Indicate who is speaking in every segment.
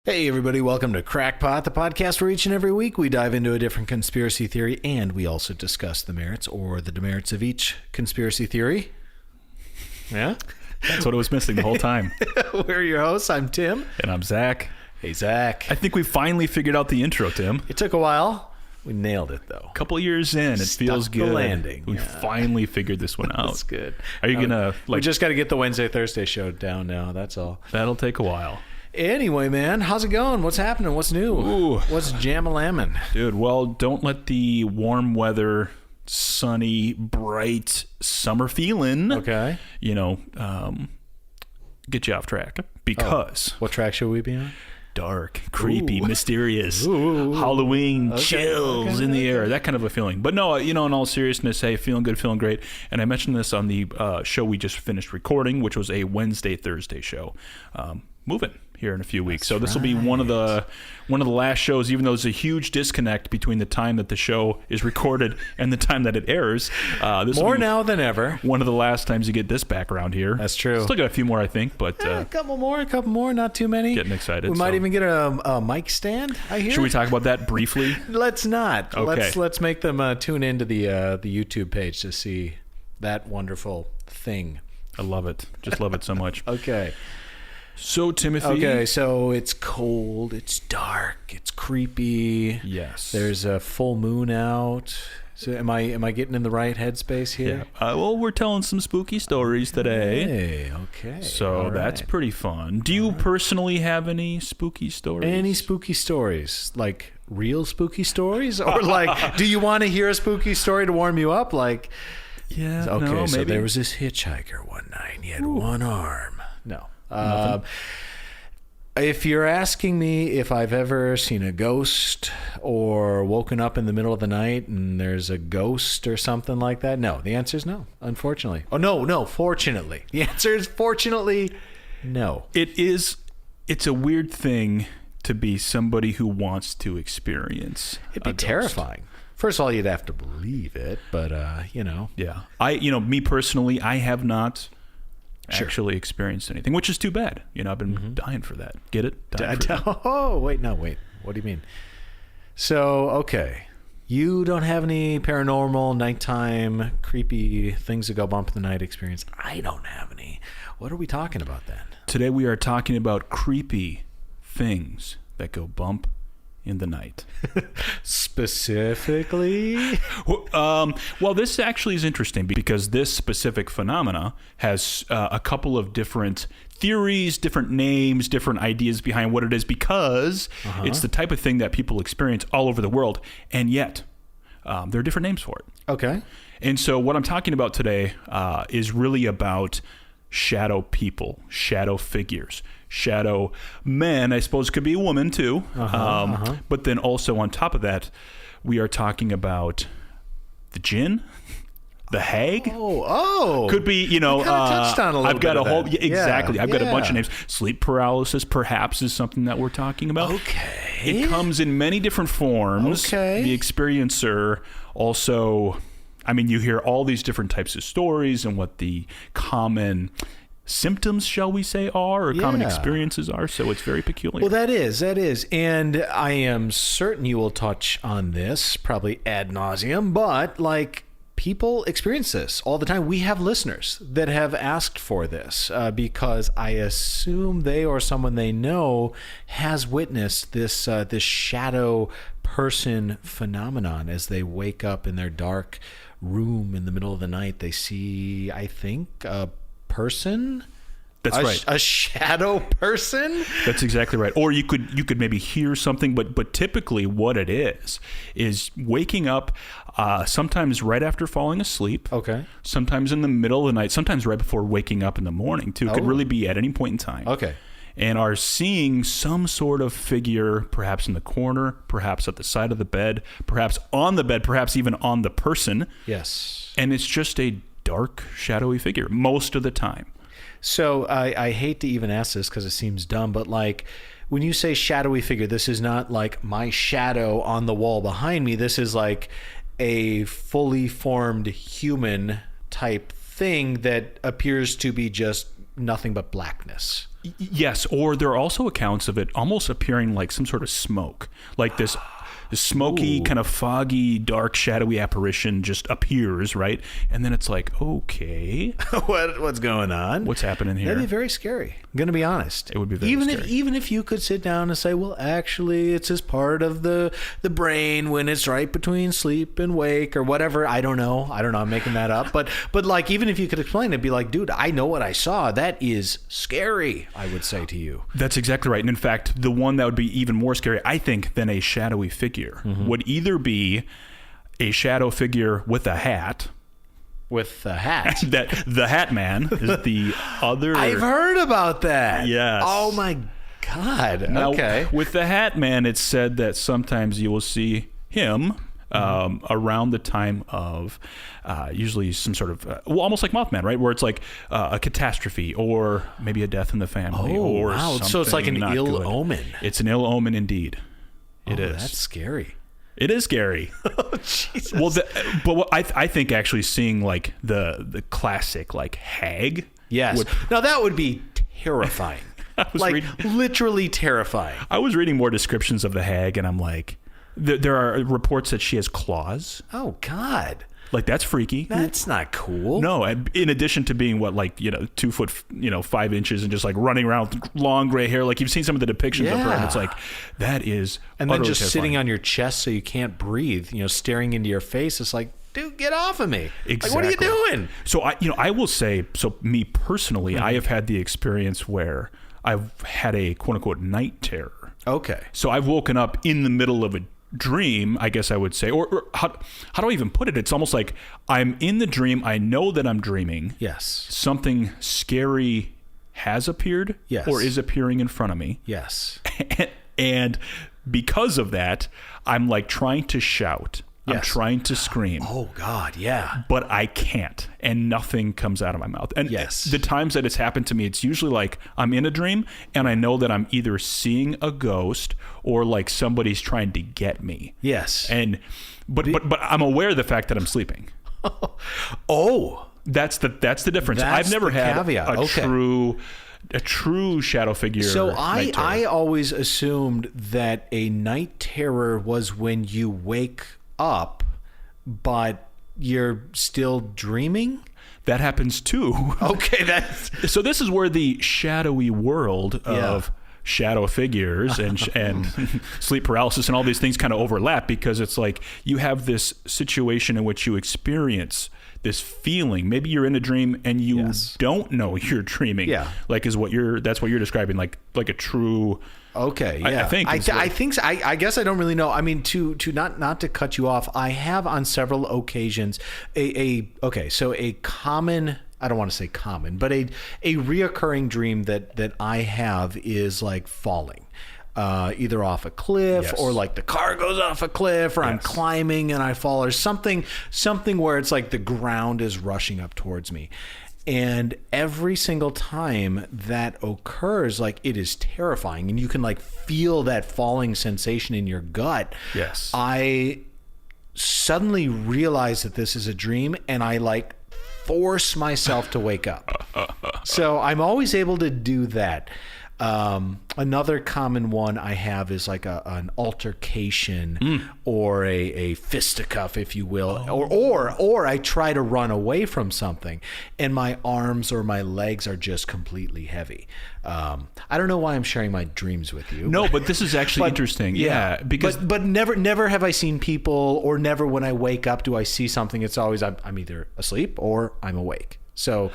Speaker 1: Hey everybody, welcome to Crackpot, the podcast where each and every week we dive into a different conspiracy theory and we also discuss the merits or the demerits of each conspiracy theory. Yeah?
Speaker 2: That's what it was missing the whole time.
Speaker 1: We're your hosts. I'm Tim.
Speaker 2: And I'm Zach.
Speaker 1: Hey Zach.
Speaker 2: I think we finally figured out the intro, Tim.
Speaker 1: It took a while. We nailed it though.
Speaker 2: A couple years in, it feels good.
Speaker 1: The landing.
Speaker 2: We finally figured this one out.
Speaker 1: That's good.
Speaker 2: Are you gonna
Speaker 1: we just got to get the Wednesday, Thursday show down now. That's all.
Speaker 2: That'll take a while.
Speaker 1: Anyway, man, how's it going? What's happening? What's new?
Speaker 2: Ooh.
Speaker 1: What's jam-a-lammin'?
Speaker 2: Dude, well, don't let the warm weather, sunny, bright summer feeling, get you off track. Because
Speaker 1: what track should we be on?
Speaker 2: Dark, creepy, mysterious,
Speaker 1: Ooh.
Speaker 2: Halloween chills in the air, that kind of a feeling. But no, in all seriousness, hey, feeling good, feeling great. And I mentioned this on the show we just finished recording, which was a Wednesday, Thursday show. Moving here in a few weeks. So this will be one of the last shows, even though there's a huge disconnect between the time that the show is recorded and the time that it airs. This
Speaker 1: More now than ever.
Speaker 2: One of the last times you get this back around here.
Speaker 1: That's true.
Speaker 2: Still got a few more, I think, but
Speaker 1: a couple more, not too many.
Speaker 2: Getting excited.
Speaker 1: We might even get a mic stand, I hear.
Speaker 2: Should we talk about that briefly?
Speaker 1: Let's not.
Speaker 2: Okay.
Speaker 1: Let's make them tune into the YouTube page to see that wonderful thing.
Speaker 2: I love it. Just love it so much.
Speaker 1: Okay.
Speaker 2: So, Timothy.
Speaker 1: Okay, so it's cold, it's dark, it's creepy.
Speaker 2: Yes.
Speaker 1: There's a full moon out. So am I getting in the right headspace here?
Speaker 2: Yeah. Well, we're telling some spooky stories today.
Speaker 1: Hey, okay.
Speaker 2: So that's pretty fun. Do you personally have any spooky stories?
Speaker 1: Any spooky stories? Like real spooky stories? Or like, do you want to hear a spooky story to warm you up? Like,
Speaker 2: yeah,
Speaker 1: okay,
Speaker 2: no,
Speaker 1: so
Speaker 2: maybe.
Speaker 1: there was this hitchhiker one night and he had one arm. No. If you're asking me if I've ever seen a ghost or woken up in the middle of the night and there's a ghost or something like that, no. The answer is no, unfortunately. Oh, no, fortunately. The answer is fortunately no.
Speaker 2: It's a weird thing to be somebody who wants to experience.
Speaker 1: It'd be terrifying. First of all, you'd have to believe it, but,
Speaker 2: Yeah. Me personally, I have not actually experienced anything, which is too bad. I've been dying for that. Get it?
Speaker 1: Oh, wait. What do you mean? So, okay. You don't have any paranormal, nighttime, creepy things that go bump in the night experience. I don't have any. What are we talking about then?
Speaker 2: Today we are talking about creepy things that go bump in the night.
Speaker 1: Specifically?
Speaker 2: Well, this actually is interesting because this specific phenomena has a couple of different theories, different names, different ideas behind what it is, because it's the type of thing that people experience all over the world, and yet there are different names for it.
Speaker 1: Okay.
Speaker 2: And so what I'm talking about today is really about shadow people, shadow figures, shadow men. I suppose could be a woman too. But then also on top of that, we are talking about the jinn, the hag.
Speaker 1: Oh,
Speaker 2: could be.
Speaker 1: Touched on a little
Speaker 2: I've got
Speaker 1: bit
Speaker 2: a
Speaker 1: of
Speaker 2: whole.
Speaker 1: that.
Speaker 2: Exactly. I've got a bunch of
Speaker 1: Yeah.
Speaker 2: names. Sleep paralysis, perhaps, is something that we're talking about.
Speaker 1: Okay.
Speaker 2: It comes in many different forms.
Speaker 1: Okay.
Speaker 2: The experiencer also. You hear all these different types of stories and what the common symptoms, shall we say, are, or common experiences are. So it's very peculiar.
Speaker 1: Well, that is. And I am certain you will touch on this, probably ad nauseum, but people experience this all the time. We have listeners that have asked for this because I assume they or someone they know has witnessed this this shadow person phenomenon as they wake up in their dark room in the middle of the night. They see, I think, a person.
Speaker 2: That's right.
Speaker 1: A shadow person?
Speaker 2: That's exactly right. Or you could maybe hear something, but typically what it is waking up sometimes right after falling asleep.
Speaker 1: Okay.
Speaker 2: Sometimes in the middle of the night, sometimes right before waking up in the morning too. It could really be at any point in time.
Speaker 1: Okay.
Speaker 2: And are seeing some sort of figure, perhaps in the corner, perhaps at the side of the bed, perhaps on the bed, perhaps even on the person.
Speaker 1: Yes.
Speaker 2: And it's just a dark, shadowy figure most of the time.
Speaker 1: So I hate to even ask this because it seems dumb, but when you say shadowy figure, this is not like my shadow on the wall behind me. This is like a fully formed human type thing that appears to be just nothing but blackness.
Speaker 2: Yes, or there are also accounts of it almost appearing like some sort of smoke, like this smoky, kind of foggy, dark, shadowy apparition just appears, right? And then it's like, okay,
Speaker 1: what's going on?
Speaker 2: What's happening here?
Speaker 1: That'd be very scary. I'm gonna be honest.
Speaker 2: It would be very scary.
Speaker 1: Even if you could sit down and say, well, actually, it's this part of the brain when it's right between sleep and wake or whatever. I don't know. I'm making that up. But like, even if you could explain it, be like, dude, I know what I saw. That is scary, I would say to you.
Speaker 2: That's exactly right. And in fact, the one that would be even more scary, I think, than a shadowy figure would either be a shadow figure with a hat.
Speaker 1: With the hat.
Speaker 2: That the Hat Man is the other.
Speaker 1: I've heard about that.
Speaker 2: Yes.
Speaker 1: Oh my God.
Speaker 2: Now,
Speaker 1: okay.
Speaker 2: With the Hat Man, it's said that sometimes you will see him around the time of usually some sort of, almost like Mothman, right? Where it's like a catastrophe or maybe a death in the family. Or
Speaker 1: wow.
Speaker 2: something.
Speaker 1: So it's like an
Speaker 2: not
Speaker 1: ill
Speaker 2: good.
Speaker 1: omen.
Speaker 2: It's an ill omen indeed. It is.
Speaker 1: That's scary.
Speaker 2: It is scary.
Speaker 1: Oh, Jesus.
Speaker 2: Well, but what I think actually seeing like the classic like hag.
Speaker 1: Yes. Now that would be terrifying. Like literally terrifying.
Speaker 2: I was reading more descriptions of the hag, and I'm like, there are reports that she has claws.
Speaker 1: Oh God.
Speaker 2: Like that's freaky.
Speaker 1: That's not cool.
Speaker 2: No, and in addition to being 2 foot, 5 inches, and just like running around with long gray hair, like you've seen some of the depictions of her, and it's like that is.
Speaker 1: And then just
Speaker 2: terrifying.
Speaker 1: sitting on your chest so you can't breathe, staring into your face. It's like, dude, get off of me.
Speaker 2: Exactly.
Speaker 1: Like, what are you doing?
Speaker 2: So I will say, so me personally, I have had the experience where I've had a quote unquote night terror.
Speaker 1: Okay.
Speaker 2: So I've woken up in the middle of a dream, I guess I would say, or how do I even put it? It's almost like I'm in the dream. I know that I'm dreaming.
Speaker 1: Yes.
Speaker 2: Something scary has appeared.
Speaker 1: Yes.
Speaker 2: Or is appearing in front of me.
Speaker 1: Yes.
Speaker 2: And because of that, I'm like trying to shout. I'm
Speaker 1: Yes.
Speaker 2: trying to scream.
Speaker 1: Oh God, yeah.
Speaker 2: But I can't, and nothing comes out of my mouth. And
Speaker 1: Yes.
Speaker 2: the times that it's happened to me, it's usually like I'm in a dream, and I know that I'm either seeing a ghost or like somebody's trying to get me.
Speaker 1: Yes.
Speaker 2: And but I'm aware of the fact that I'm sleeping.
Speaker 1: Oh,
Speaker 2: That's the difference.
Speaker 1: That's
Speaker 2: I've never
Speaker 1: the
Speaker 2: had
Speaker 1: caveat.
Speaker 2: a true shadow figure.
Speaker 1: so
Speaker 2: night terror.
Speaker 1: I always assumed that a night terror was when you wake up, but you're still dreaming.
Speaker 2: That happens too.
Speaker 1: Okay, that's
Speaker 2: So this is where the shadowy world of shadow figures and sleep paralysis and all these things kind of overlap, because it's like you have this situation in which you experience this feeling. Maybe you're in a dream and you don't know you're dreaming.
Speaker 1: Yeah.
Speaker 2: Like that's what you're describing, like a true.
Speaker 1: okay. Yeah,
Speaker 2: I think
Speaker 1: I think so. I guess I don't really know. I mean, to not to cut you off, I have on several occasions a common. I don't want to say common, but a reoccurring dream that I have is like falling. Either off a cliff or like the car goes off a cliff, or I'm climbing and I fall, or something where it's like the ground is rushing up towards me. And every single time that occurs, like it is terrifying, and you can like feel that falling sensation in your gut.
Speaker 2: Yes.
Speaker 1: I suddenly realize that this is a dream, and I like force myself to wake up. So I'm always able to do that. Another common one I have is like an altercation or a fisticuff, if you will, or I try to run away from something and my arms or my legs are just completely heavy. I don't know why I'm sharing my dreams with you.
Speaker 2: No, but this is actually interesting. Yeah, because
Speaker 1: but never have I seen people, or never when I wake up do I see something. It's always I'm either asleep or I'm awake. So,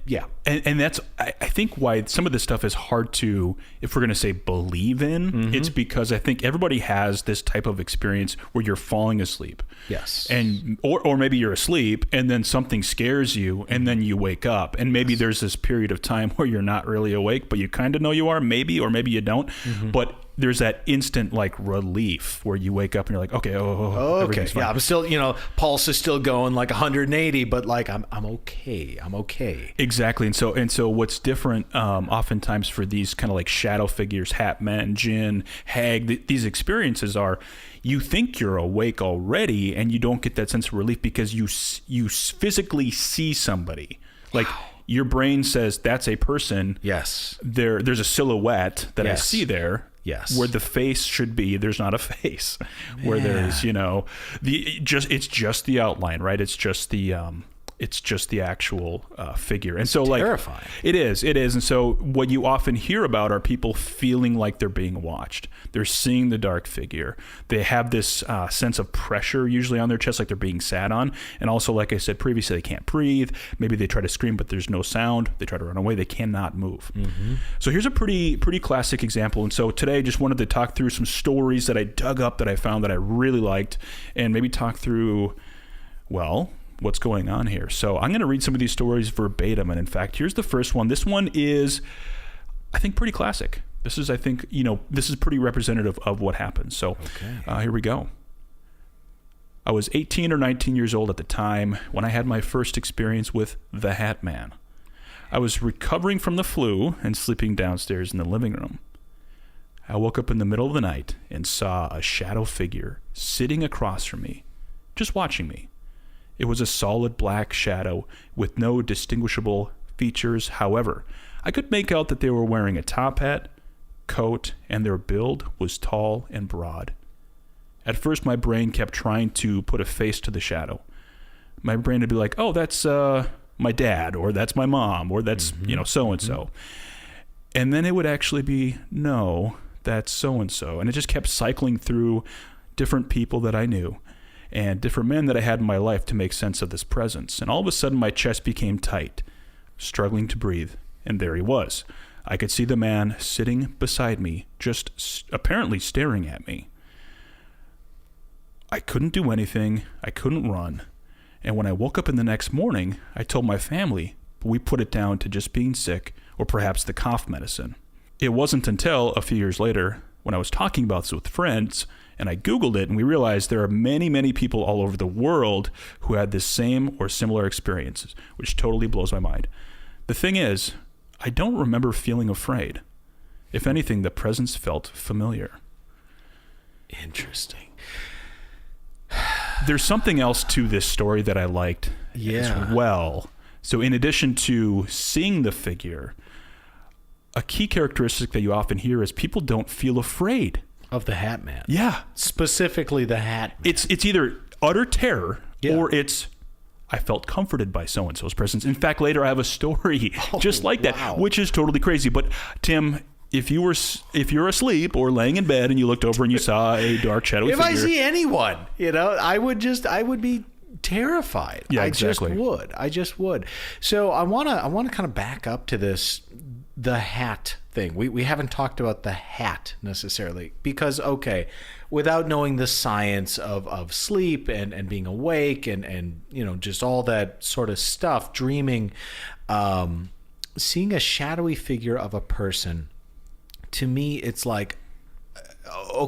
Speaker 1: yeah.
Speaker 2: And that's, I think, why some of this stuff is hard to, if we're going to say believe in, it's because I think everybody has this type of experience where you're falling asleep.
Speaker 1: Yes.
Speaker 2: And, or maybe you're asleep and then something scares you and then you wake up. And maybe there's this period of time where you're not really awake, but you kind of know you are, maybe, or maybe you don't. But there's that instant like relief where you wake up and you're like, okay,
Speaker 1: okay,
Speaker 2: fine.
Speaker 1: yeah, I'm still, pulse is still going like 180, but like I'm okay.
Speaker 2: Exactly. And so what's different oftentimes for these kind of like shadow figures, hat man, jinn, hag, these experiences are, you think you're awake already and you don't get that sense of relief because you physically see somebody. Like your brain says that's a person.
Speaker 1: Yes.
Speaker 2: There's a silhouette that I see there.
Speaker 1: Yes.
Speaker 2: Where the face should be, there's not a face. Man. Where there's, it's just the outline, right? It's just the actual figure. And so
Speaker 1: terrifying.
Speaker 2: It is. And so what you often hear about are people feeling like they're being watched. They're seeing the dark figure. They have this sense of pressure usually on their chest, like they're being sat on. And also, like I said previously, they can't breathe. Maybe they try to scream, but there's no sound. They try to run away. They cannot move. Mm-hmm. So here's a pretty classic example. And so today I just wanted to talk through some stories that I dug up that I found that I really liked, and maybe talk through, what's going on here. So I'm going to read some of these stories verbatim. And in fact, here's the first one. This one is, I think, pretty classic. This is, this is pretty representative of what happens. So here we go. I was 18 or 19 years old at the time when I had my first experience with the Hat Man. I was recovering from the flu and sleeping downstairs in the living room. I woke up in the middle of the night and saw a shadow figure sitting across from me, just watching me. It was a solid black shadow with no distinguishable features. However, I could make out that they were wearing a top hat, coat, and their build was tall and broad. At first, my brain kept trying to put a face to the shadow. My brain would be like, oh, that's my dad, or that's my mom, or that's, so-and-so. And then it would actually be, no, that's so-and-so. And it just kept cycling through different people that I knew and different men that I had in my life to make sense of this presence. And all of a sudden, my chest became tight, struggling to breathe. And there he was. I could see the man sitting beside me, just apparently staring at me. I couldn't do anything. I couldn't run. And when I woke up in the next morning, I told my family, but we put it down to just being sick or perhaps the cough medicine. It wasn't until a few years later when I was talking about this with friends and I Googled it, and we realized there are many, many people all over the world who had this same or similar experiences, which totally blows my mind. The thing is, I don't remember feeling afraid. If anything, the presence felt familiar.
Speaker 1: Interesting.
Speaker 2: There's something else to this story that I liked as well. So in addition to seeing the figure, a key characteristic that you often hear is people don't feel afraid.
Speaker 1: Of the Hat Man.
Speaker 2: Yeah.
Speaker 1: Specifically the Hat Man.
Speaker 2: It's either utter terror or it's, I felt comforted by so-and-so's presence. In fact, later I have a story just like that, which is totally crazy. But Tim, if you're asleep or laying in bed and you looked over and you saw a dark shadowy figure.
Speaker 1: If I see anyone, I would be terrified.
Speaker 2: Yeah, exactly.
Speaker 1: I just would. So I want to kind of back up to this, the hat thing. We haven't talked about the hat necessarily because, without knowing the science of sleep and being awake and just all that sort of stuff, dreaming, seeing a shadowy figure of a person, to me, it's like,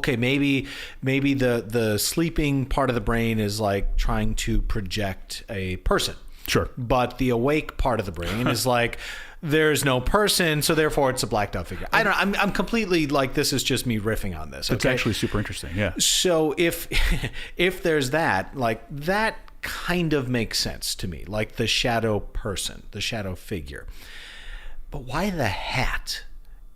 Speaker 1: maybe the sleeping part of the brain is like trying to project a person.
Speaker 2: Sure.
Speaker 1: But the awake part of the brain is like, there's no person, so therefore it's a blacked out figure. I don't know. I'm completely like, this is just me riffing on this. Okay?
Speaker 2: It's actually super interesting. Yeah.
Speaker 1: So if there's that, like that kind of makes sense to me, like the shadow person, the shadow figure. But why the hat?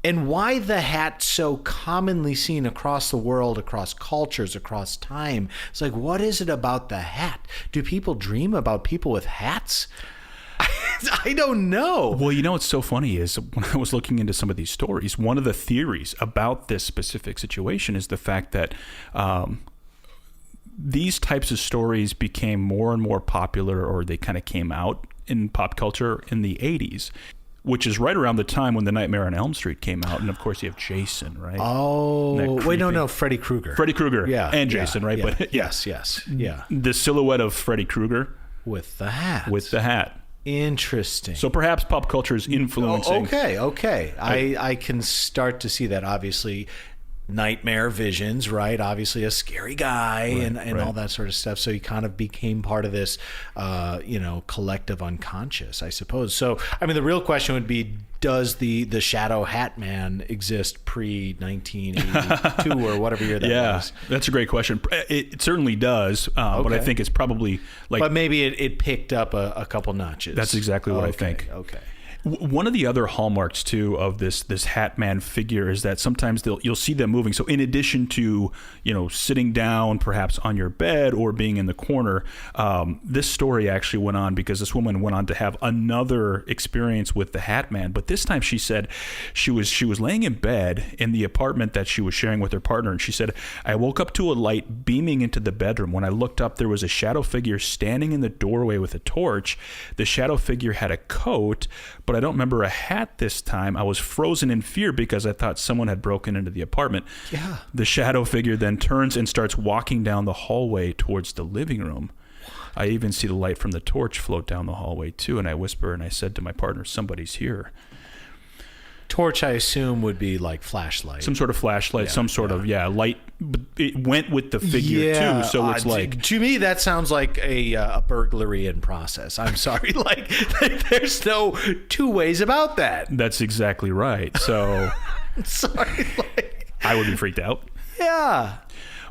Speaker 1: And why the hat so commonly seen across the world, across cultures, across time? It's like, what is it about the hat? Do people dream about people with hats? I don't know.
Speaker 2: Well, what's so funny is when I was looking into some of these stories, one of the theories about this specific situation is the fact that these types of stories became more and more popular, or they kind of came out in pop culture in the 80s. Which is right around the time when The Nightmare on Elm Street came out. And, of course, you have Jason, right?
Speaker 1: Oh, wait, no, Freddy Krueger.
Speaker 2: Freddy Krueger and Jason, right?
Speaker 1: Yeah,
Speaker 2: but
Speaker 1: yes. Yeah.
Speaker 2: The silhouette of Freddy Krueger.
Speaker 1: With the hat. Interesting.
Speaker 2: So perhaps pop culture is influencing.
Speaker 1: Okay. I can start to see that, obviously. nightmare visions, right? Obviously a scary guy and all that sort of stuff. So he kind of became part of this, collective unconscious, I suppose. So, I mean, the real question would be, does the Shadow Hat Man exist pre-1982 or whatever year that was?
Speaker 2: Yeah, that's a great question. It certainly does, but I think it's probably like...
Speaker 1: But maybe it picked up a couple notches.
Speaker 2: That's exactly what I think.
Speaker 1: Okay.
Speaker 2: One of the other hallmarks too of this Hat Man figure is that sometimes you'll see them moving. So in addition to sitting down perhaps on your bed or being in the corner, this story actually went on because this woman went on to have another experience with the Hat Man. But this time she said she was laying in bed in the apartment that she was sharing with her partner, and she said, "I woke up to a light beaming into the bedroom. When I looked up, there was a shadow figure standing in the doorway with a torch. The shadow figure had a coat, but I don't remember a hat this time. I was frozen in fear because I thought someone had broken into the apartment."
Speaker 1: Yeah.
Speaker 2: The shadow figure then turns and starts walking down the hallway towards the living room. I even see the light from the torch float down the hallway too, and I whisper and I said to my partner, "Somebody's here."
Speaker 1: Torch, I assume, would be like flashlight.
Speaker 2: Some sort of flashlight, some sort of light. But it went with the figure too, so it's like...
Speaker 1: To me, that sounds like a burglary in process. I'm sorry. Like, there's no two ways about that.
Speaker 2: That's exactly right. So...
Speaker 1: Sorry.
Speaker 2: I would be freaked out.
Speaker 1: Yeah.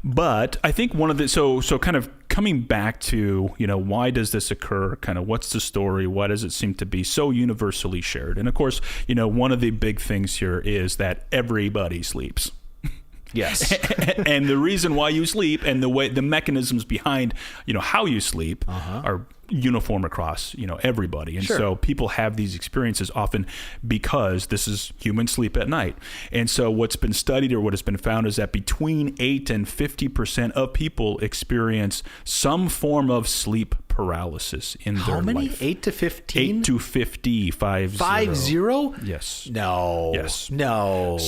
Speaker 2: But I think one of the... So kind of coming back to, why does this occur? Kind of what's the story? Why does it seem to be so universally shared? And of course, one of the big things here is that everybody sleeps.
Speaker 1: Yes.
Speaker 2: And the reason why you sleep and the mechanisms behind, how you sleep are uniform across, everybody. And so people have these experiences often because this is human sleep at night. And so what's been studied or what has been found is that between 8 and 50% of people experience some form of sleep paralysis in their life.
Speaker 1: How many? 8 to 15?
Speaker 2: 8 to 50, 50.
Speaker 1: 50?
Speaker 2: Yes.
Speaker 1: No.
Speaker 2: Yes.
Speaker 1: No.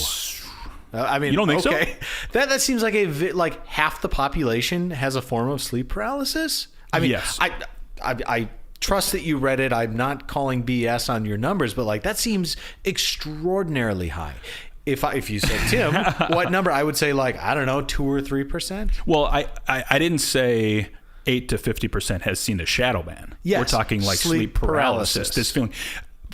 Speaker 1: I mean,
Speaker 2: you don't think so?
Speaker 1: That seems like half the population has a form of sleep paralysis. I mean,
Speaker 2: yes.
Speaker 1: I trust that you read it. I'm not calling BS on your numbers, but that seems extraordinarily high. If you said, Tim, what number? I would say 2 or 3%.
Speaker 2: Well, I didn't say 8 to 50% has seen a shadow man.
Speaker 1: Yes.
Speaker 2: We're talking sleep paralysis. This feeling.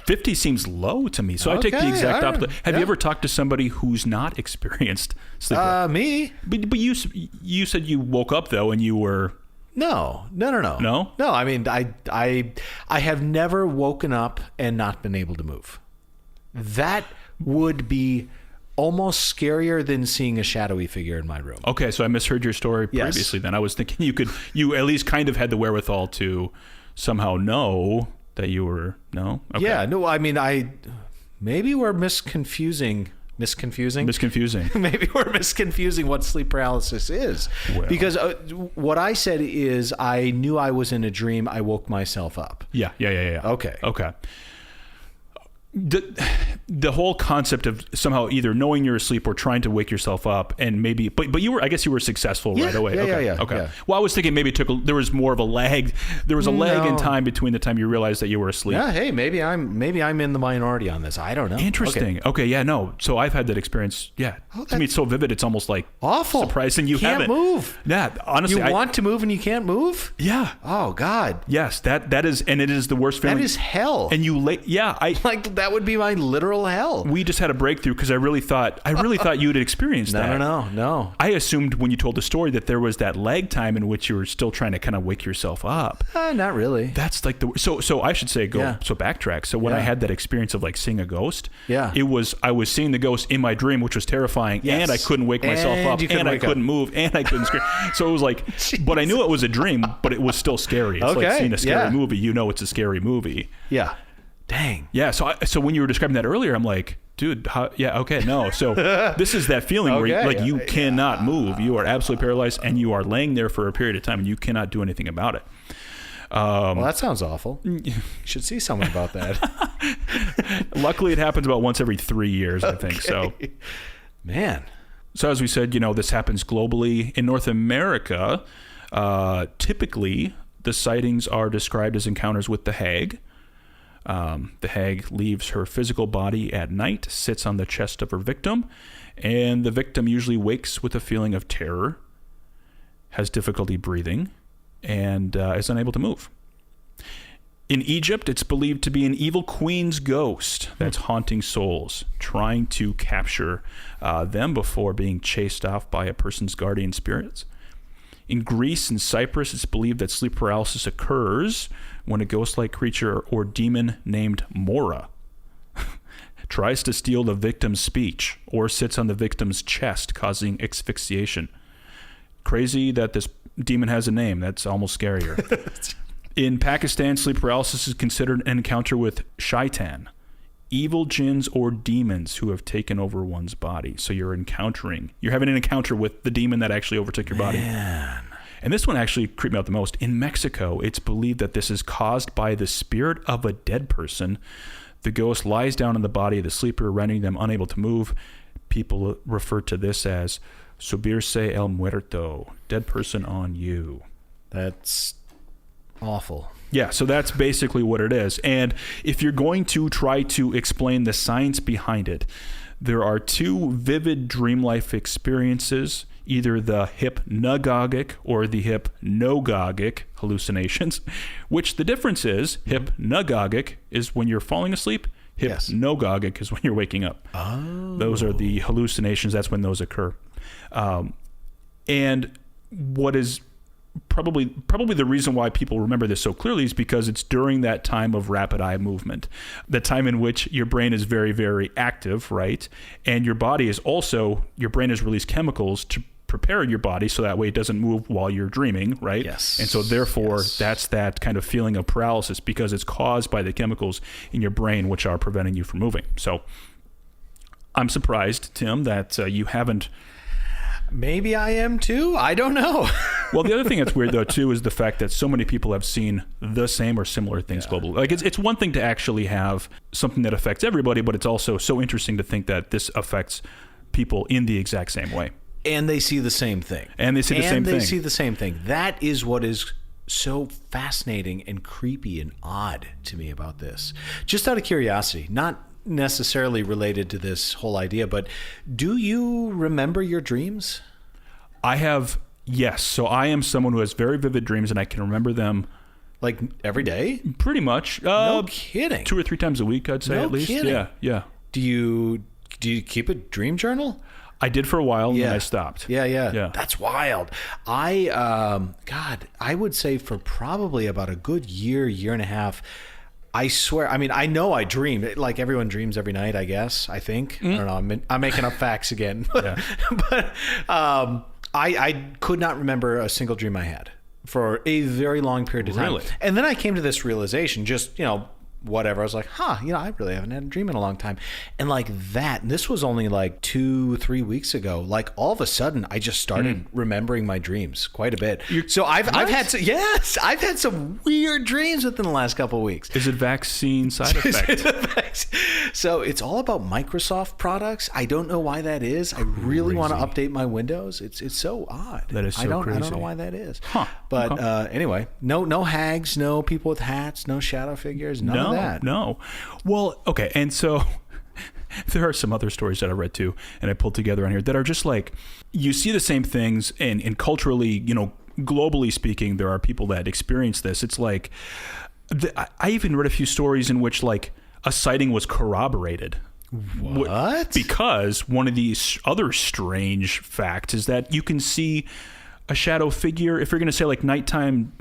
Speaker 2: 50 seems low to me, so I take the exact opposite. Have you ever talked to somebody who's not experienced sleep paralysis?
Speaker 1: Me.
Speaker 2: But you said you woke up though, and you were...
Speaker 1: No.
Speaker 2: No?
Speaker 1: No, I mean, I have never woken up and not been able to move. That would be almost scarier than seeing a shadowy figure in my room.
Speaker 2: Okay, so I misheard your story previously then. I was thinking you at least kind of had the wherewithal to somehow know that you were... No? Okay.
Speaker 1: Yeah, no, I mean, maybe we're misconfusing. Maybe we're misconfusing what sleep paralysis is. Well. Because what I said is I knew I was in a dream. I woke myself up.
Speaker 2: Yeah.
Speaker 1: Okay.
Speaker 2: The whole concept of somehow either knowing you're asleep or trying to wake yourself up, and maybe, but you were, I guess you were successful right away.
Speaker 1: Yeah.
Speaker 2: Okay. Well, I was thinking maybe there was more of a lag. There was a lag in time between the time you realized that you were asleep.
Speaker 1: Yeah. Hey, maybe I'm in the minority on this. I don't know.
Speaker 2: Interesting. Okay. Yeah. No. So I've had that experience. Yeah. To me, it's so vivid. It's almost like
Speaker 1: awful.
Speaker 2: Surprising you
Speaker 1: can't
Speaker 2: haven't
Speaker 1: move.
Speaker 2: Yeah. Honestly,
Speaker 1: you want to move and you can't move.
Speaker 2: Yeah.
Speaker 1: Oh God.
Speaker 2: Yes. That is, and it is the worst feeling.
Speaker 1: That is hell.
Speaker 2: And
Speaker 1: that would be my literal hell.
Speaker 2: We just had a breakthrough because I really thought you had experienced that.
Speaker 1: No.
Speaker 2: I assumed when you told the story that there was that lag time in which you were still trying to kind of wake yourself up.
Speaker 1: Not really.
Speaker 2: That's like so I should say backtrack. So when I had that experience of seeing a ghost, I was seeing the ghost in my dream, which was terrifying, and I couldn't wake myself up, and I couldn't move, and I couldn't scream. So it was like, but I knew it was a dream, but it was still scary. It's like seeing a scary movie. It's a scary movie.
Speaker 1: Yeah. Dang.
Speaker 2: Yeah. So when you were describing that earlier, I'm like, dude, no. So this is that feeling where you cannot move. You are absolutely paralyzed, and you are laying there for a period of time, and you cannot do anything about it.
Speaker 1: Well, that sounds awful. You should see someone about that.
Speaker 2: Luckily, it happens about once every 3 years, I think. So,
Speaker 1: man.
Speaker 2: So as we said, this happens globally. In North America, typically the sightings are described as encounters with the hag. The hag leaves her physical body at night, sits on the chest of her victim, And the victim usually wakes with a feeling of terror, has difficulty breathing, and is unable to move. In Egypt, it's believed to be an evil queen's ghost that's haunting souls, trying to capture them before being chased off by a person's guardian spirits. In Greece and Cyprus, it's believed that sleep paralysis occurs when a ghost-like creature or demon named Mora tries to steal the victim's speech or sits on the victim's chest, causing asphyxiation. Crazy that this demon has a name. That's almost scarier. In Pakistan, sleep paralysis is considered an encounter with shaitan, evil jinns or demons who have taken over one's body. So you're having an encounter with the demon that actually overtook your body. And this one actually creeped me out the most. In Mexico, it's believed that this is caused by the spirit of a dead person. The ghost lies down in the body of the sleeper, rendering them unable to move. People refer to this as subirse el muerto, dead person on you.
Speaker 1: That's awful.
Speaker 2: Yeah, so that's basically what it is. And if you're going to try to explain the science behind it, there are two vivid dream life experiences, either the hypnagogic or the hypnagogic hallucinations, which the difference is hypnagogic is when you're falling asleep, hypnagogic is when you're waking up.
Speaker 1: Oh.
Speaker 2: Those are the hallucinations. That's when those occur. And what is probably the reason why people remember this so clearly is because it's during that time of rapid eye movement, the time in which your brain is very, very active, right? And your brain has released chemicals to prepare your body so that way it doesn't move while you're dreaming, right?
Speaker 1: Yes.
Speaker 2: And so therefore, that's that kind of feeling of paralysis because it's caused by the chemicals in your brain which are preventing you from moving. So I'm surprised, Tim, that you haven't.
Speaker 1: Maybe I am too. I don't know.
Speaker 2: Well, the other thing that's weird, though, too, is the fact that so many people have seen the same or similar things globally. Like, it's one thing to actually have something that affects everybody, but it's also so interesting to think that this affects people in the exact same way.
Speaker 1: And they see the same thing. That is what is so fascinating and creepy and odd to me about this. Just out of curiosity, not necessarily related to this whole idea, but do you remember your dreams?
Speaker 2: I have, yes. So I am someone who has very vivid dreams, and I can remember them.
Speaker 1: Like every day?
Speaker 2: Pretty much.
Speaker 1: No kidding.
Speaker 2: 2 or 3 times a week, I'd say, at least.
Speaker 1: Kidding.
Speaker 2: Yeah.
Speaker 1: Do you keep a dream journal?
Speaker 2: I did for a while, and then I stopped.
Speaker 1: Yeah. That's wild. I would say for probably about a good year and a half, I swear, I mean, I know I dream. Like everyone dreams every night, I guess, I think. I don't know. I'm making up facts again. But I could not remember a single dream I had for a very long period of time.
Speaker 2: Really?
Speaker 1: And then I came to this realization, just, whatever. I was like, I really haven't had a dream in a long time. And like that, and this was only like 2-3 weeks ago, like all of a sudden I just started remembering my dreams quite a bit. I've had some weird dreams within the last couple of weeks.
Speaker 2: Is it vaccine side effect?
Speaker 1: So it's all about Microsoft products. I don't know why that is. I really want to update my Windows. It's so odd.
Speaker 2: That is so crazy.
Speaker 1: I don't know why that is. But anyway, no hags, no people with hats, no shadow figures, none of that.
Speaker 2: No. Well, okay. And so there are some other stories that I read too, and I pulled together on here that are just like, you see the same things, and culturally, globally speaking, there are people that experience this. It's like, I even read a few stories in which like a sighting was corroborated.
Speaker 1: What?
Speaker 2: Because one of these other strange facts is that you can see a shadow figure. If you're going to say like nighttime,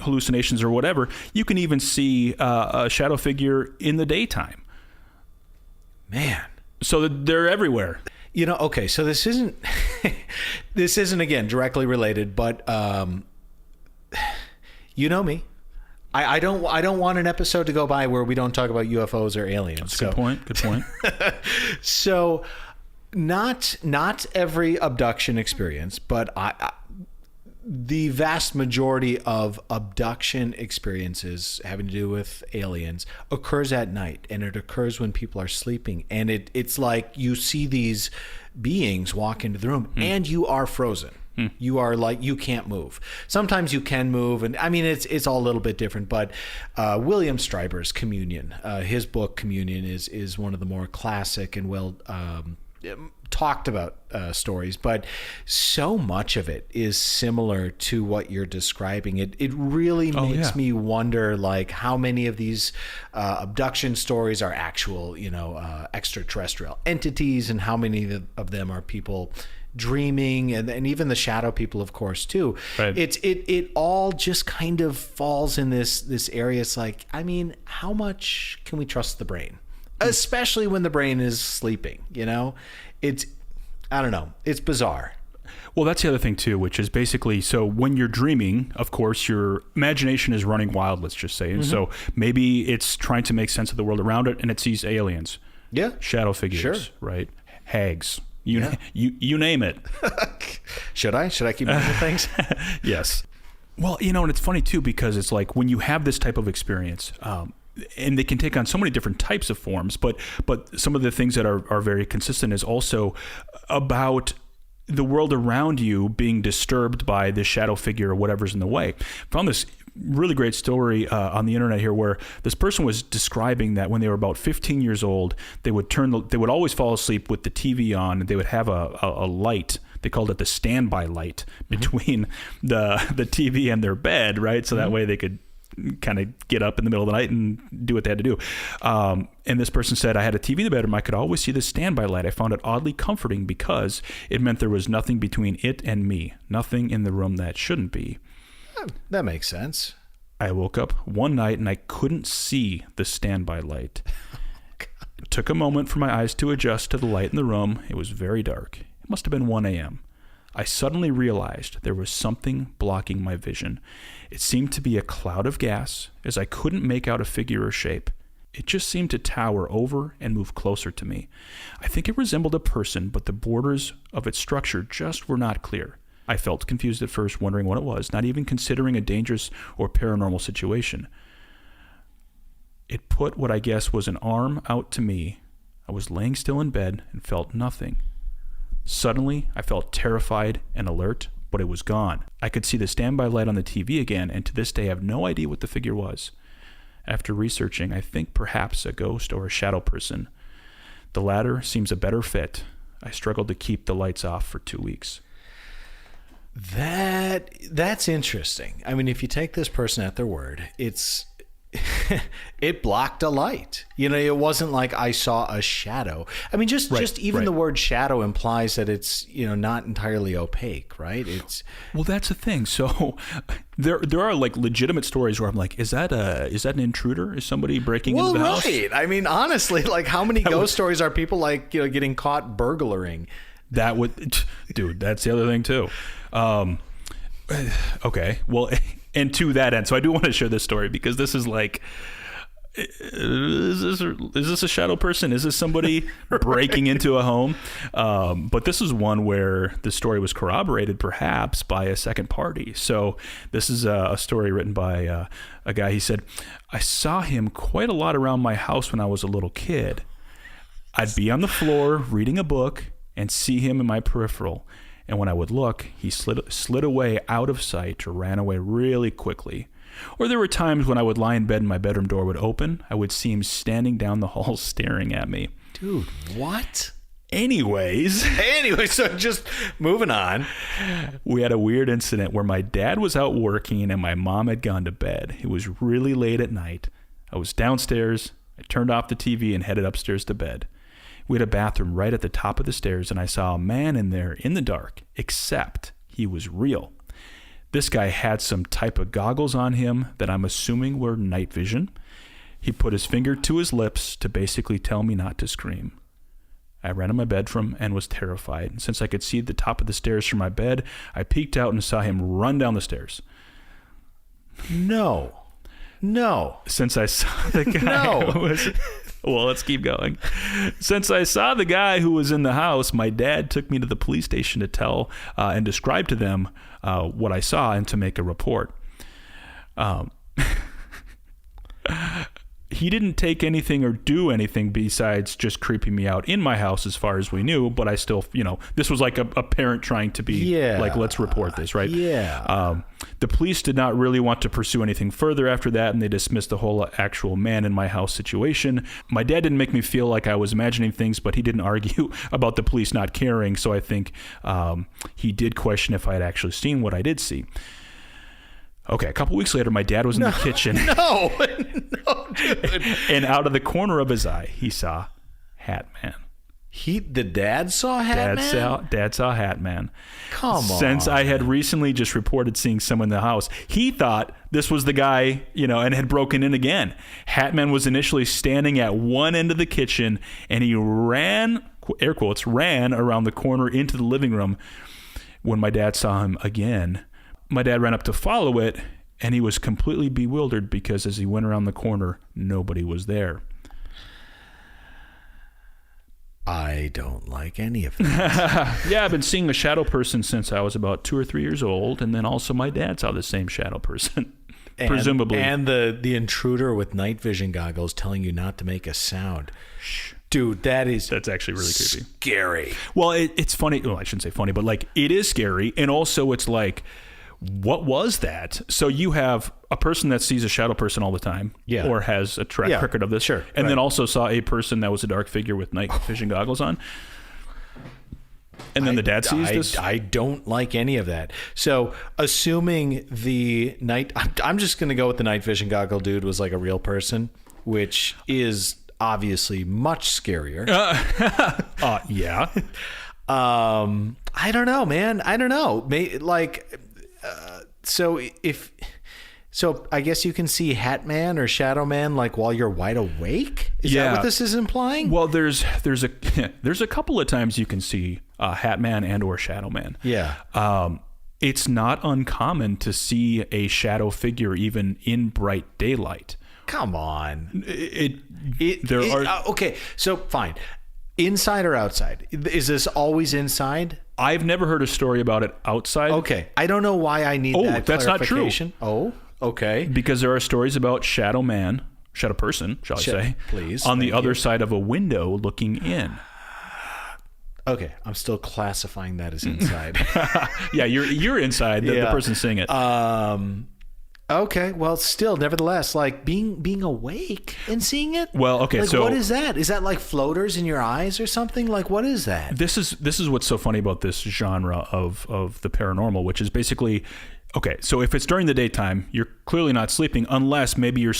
Speaker 2: hallucinations or whatever, you can even see a shadow figure in the daytime.
Speaker 1: Man. So
Speaker 2: they're everywhere.
Speaker 1: Okay, so this isn't again directly related, but you know me. I don't want an episode to go by where we don't talk about UFOs or aliens.
Speaker 2: Good point.
Speaker 1: So not every abduction experience, but the vast majority of abduction experiences having to do with aliens occurs at night, and it occurs when people are sleeping, and it's like you see these beings walk into the room and you are frozen. You are like, you can't move. Sometimes you can move, and I mean it's all a little bit different, but William Stryber's Communion, his book Communion is one of the more classic and well talked about stories, but so much of it is similar to what you're describing. It really makes me wonder, like, how many of these abduction stories are actual, extraterrestrial entities, and how many of them are people dreaming, and even the shadow people, of course, too.
Speaker 2: Right.
Speaker 1: It all just kind of falls in this area. It's like, I mean, how much can we trust the brain? Especially when the brain is sleeping, I don't know. It's bizarre.
Speaker 2: Well, that's the other thing too, which is basically, so when you're dreaming, of course, your imagination is running wild, let's just say. And so maybe it's trying to make sense of the world around it, and it sees aliens.
Speaker 1: Yeah.
Speaker 2: Shadow figures, right? Hags. You name it.
Speaker 1: Should I keep moving things?
Speaker 2: Yes. Well, and it's funny too, because it's like when you have this type of experience, and they can take on so many different types of forms, but some of the things that are very consistent is also about the world around you being disturbed by this shadow figure or whatever's in the way. Found this really great story on the internet here, where this person was describing that when they were about 15 years old, they would always fall asleep with the TV on, and they would have a light. They called it the standby light between the TV and their bed, right? So that way they could kind of get up in the middle of the night and do what they had to do. And this person said, I had a TV in the bedroom. I could always see the standby light. I found it oddly comforting because it meant there was nothing between it and me, nothing in the room that shouldn't be.
Speaker 1: That makes sense.
Speaker 2: I woke up one night and I couldn't see the standby light. It took a moment for my eyes to adjust to the light in the room. It was very dark. It must have been 1 a.m. I suddenly realized there was something blocking my vision. It seemed to be a cloud of gas, as I couldn't make out a figure or shape. It just seemed to tower over and move closer to me. I think it resembled a person, but the borders of its structure just were not clear. I felt confused at first, wondering what it was, not even considering a dangerous or paranormal situation. It put what I guess was an arm out to me. I was laying still in bed and felt nothing. Suddenly, I felt terrified and alert, but it was gone. I could see the standby light on the TV again, and to this day I have no idea what the figure was. After researching, I think perhaps a ghost or a shadow person. The latter seems a better fit. I struggled to keep the lights off for 2 weeks.
Speaker 1: That's interesting. I mean, if you take this person at their word, it blocked a light. It wasn't like I saw a shadow. I mean, just even the word shadow implies that it's, not entirely opaque, right?
Speaker 2: Well, that's the thing. So there are like legitimate stories where I'm like, is that an intruder? Is somebody breaking into the house?
Speaker 1: Right. I mean, honestly, like, how many ghost stories are people like, getting caught burglaring?
Speaker 2: Dude, that's the other thing too. Okay. Well, and to that end, so I do want to share this story, because this is like, is this a shadow person? Is this somebody breaking into a home? But this is one where the story was corroborated perhaps by a second party. So this is a story written by a guy. He said, I saw him quite a lot around my house when I was a little kid. I'd be on the floor reading a book and see him in my peripheral. And when I would look, he slid away out of sight or ran away really quickly. Or there were times when I would lie in bed and my bedroom door would open. I would see him standing down the hall staring at me.
Speaker 1: Dude, what?
Speaker 2: Anyways,
Speaker 1: so just moving on.
Speaker 2: We had a weird incident where my dad was out working and my mom had gone to bed. It was really late at night. I was downstairs. I turned off the TV and headed upstairs to bed. We had a bathroom right at the top of the stairs, and I saw a man in there in the dark, except he was real. This guy had some type of goggles on him that I'm assuming were night vision. He put his finger to his lips to basically tell me not to scream. I ran to my bedroom and was terrified. And since I could see the top of the stairs from my bed, I peeked out and saw him run down the stairs.
Speaker 1: No.
Speaker 2: Since I saw the guy well, let's keep going. Since I saw the guy who was in the house, my dad took me to the police station to tell and describe to them what I saw and to make a report. he didn't take anything or do anything besides just creeping me out in my house as far as we knew, but I still, this was like a parent trying to be like, let's report this, right?
Speaker 1: Yeah.
Speaker 2: The police did not really want to pursue anything further after that, and they dismissed the whole actual man in my house situation. My dad didn't make me feel like I was imagining things, but he didn't argue about the police not caring, so I think he did question if I had actually seen what I did see. Okay, a couple weeks later, my dad was in the kitchen.
Speaker 1: No, dude.
Speaker 2: And out of the corner of his eye, he saw Hat Man.
Speaker 1: The dad saw Hat Man?
Speaker 2: Dad saw Hat Man.
Speaker 1: Come on.
Speaker 2: Since I had recently just reported seeing someone in the house, he thought this was the guy, and had broken in again. Hat Man was initially standing at one end of the kitchen, and he ran, air quotes, ran around the corner into the living room. When my dad saw him again, my dad ran up to follow it, and he was completely bewildered because as he went around the corner, nobody was there.
Speaker 1: I don't like any of that.
Speaker 2: Yeah, I've been seeing a shadow person since I was about 2 or 3 years old, and then also my dad saw the same shadow person, presumably.
Speaker 1: And the intruder with night vision goggles telling you not to make a sound.
Speaker 2: Shh.
Speaker 1: Dude, that's
Speaker 2: actually really creepy.
Speaker 1: Scary.
Speaker 2: Well, it's funny. Well, I shouldn't say funny, but like it is scary, and also it's like, what was that? So you have a person that sees a shadow person all the time, or has a track record of this,
Speaker 1: sure,
Speaker 2: and then also saw a person that was a dark figure with night vision goggles on. And then the dad sees this.
Speaker 1: I don't like any of that. So assuming the night, I'm just going to go with the night vision goggle dude was like a real person, which is obviously much scarier.
Speaker 2: Yeah.
Speaker 1: I don't know, man. I don't know. So I guess you can see Hat Man or Shadow Man like while you're wide awake. Is that what this is implying?
Speaker 2: Well, there's a couple of times you can see Hat Man and or Shadow Man.
Speaker 1: Yeah.
Speaker 2: It's not uncommon to see a shadow figure even in bright daylight.
Speaker 1: Come on.
Speaker 2: Okay,
Speaker 1: so fine. Inside or outside? Is this always inside?
Speaker 2: I've never heard a story about it outside.
Speaker 1: Okay. I don't know why I need that
Speaker 2: that's not true.
Speaker 1: Oh, okay.
Speaker 2: Because there are stories about shadow person, shall I say,
Speaker 1: please,
Speaker 2: on the other side of a window looking in.
Speaker 1: Okay, I'm still classifying that as inside.
Speaker 2: Yeah, you're inside. The person seeing it.
Speaker 1: Okay, well, still, nevertheless, like being awake and seeing it.
Speaker 2: Well, okay,
Speaker 1: like,
Speaker 2: so
Speaker 1: what is that? Is that like floaters in your eyes or something? Like, what is that?
Speaker 2: This is what's so funny about this genre of the paranormal, which is basically, okay, so if it's during the daytime, you're clearly not sleeping unless maybe you're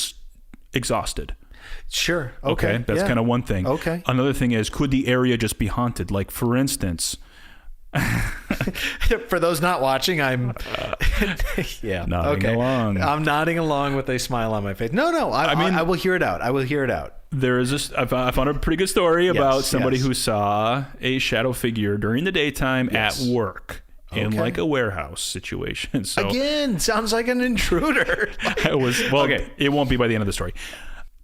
Speaker 2: exhausted.
Speaker 1: Sure.
Speaker 2: Okay, that's kind of one thing.
Speaker 1: Okay.
Speaker 2: Another thing is, could the area just be haunted? Like, for instance.
Speaker 1: For those not watching, I'm
Speaker 2: nodding along.
Speaker 1: I'm nodding along with a smile on my face. No, I will hear it out. I will hear it out.
Speaker 2: There is this. I found a pretty good story about somebody who saw a shadow figure during the daytime at work in like a warehouse situation. So
Speaker 1: again, sounds like an intruder.
Speaker 2: It won't be by the end of the story.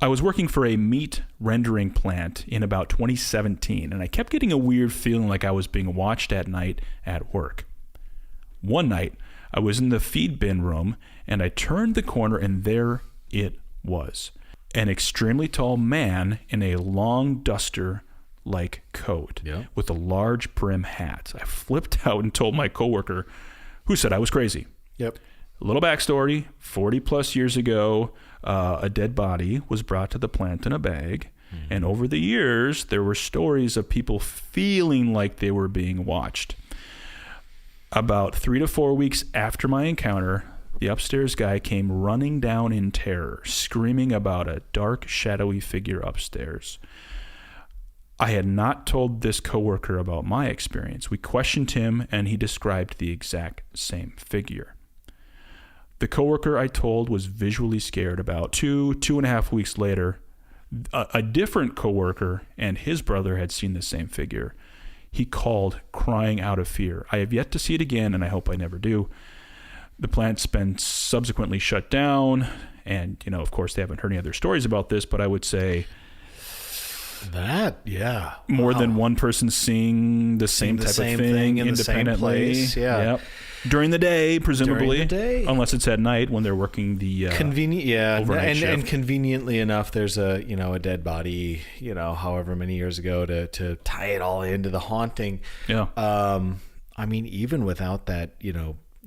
Speaker 2: I was working for a meat rendering plant in about 2017, and I kept getting a weird feeling like I was being watched at night at work. One night, I was in the feed bin room, and I turned the corner, and there it was. An extremely tall man in a long duster-like coat with a large brim hat. I flipped out and told my coworker, who said I was crazy.
Speaker 1: Yep.
Speaker 2: A little backstory, 40 plus years ago, a dead body was brought to the plant in a bag. Mm-hmm. And over the years, there were stories of people feeling like they were being watched. About 3 to 4 weeks after my encounter, the upstairs guy came running down in terror, screaming about a dark, shadowy figure upstairs. I had not told this coworker about my experience. We questioned him, and he described the exact same figure. The coworker I told was visually scared. About 2.5 weeks later, a different coworker and his brother had seen the same figure. He called, crying out of fear. I have yet to see it again, and I hope I never do. The plant's been subsequently shut down, and, of course, they haven't heard any other stories about this, but I would say
Speaker 1: more
Speaker 2: than one person seeing the same type of thing
Speaker 1: in the same place. Yeah.
Speaker 2: Yep. during the day, presumably.
Speaker 1: During the day.
Speaker 2: Unless it's at night when they're working the
Speaker 1: convenient, yeah,
Speaker 2: overnight shift.
Speaker 1: And conveniently enough, there's a dead body, however many years ago to tie it all into the haunting.
Speaker 2: Yeah.
Speaker 1: I mean, even without that,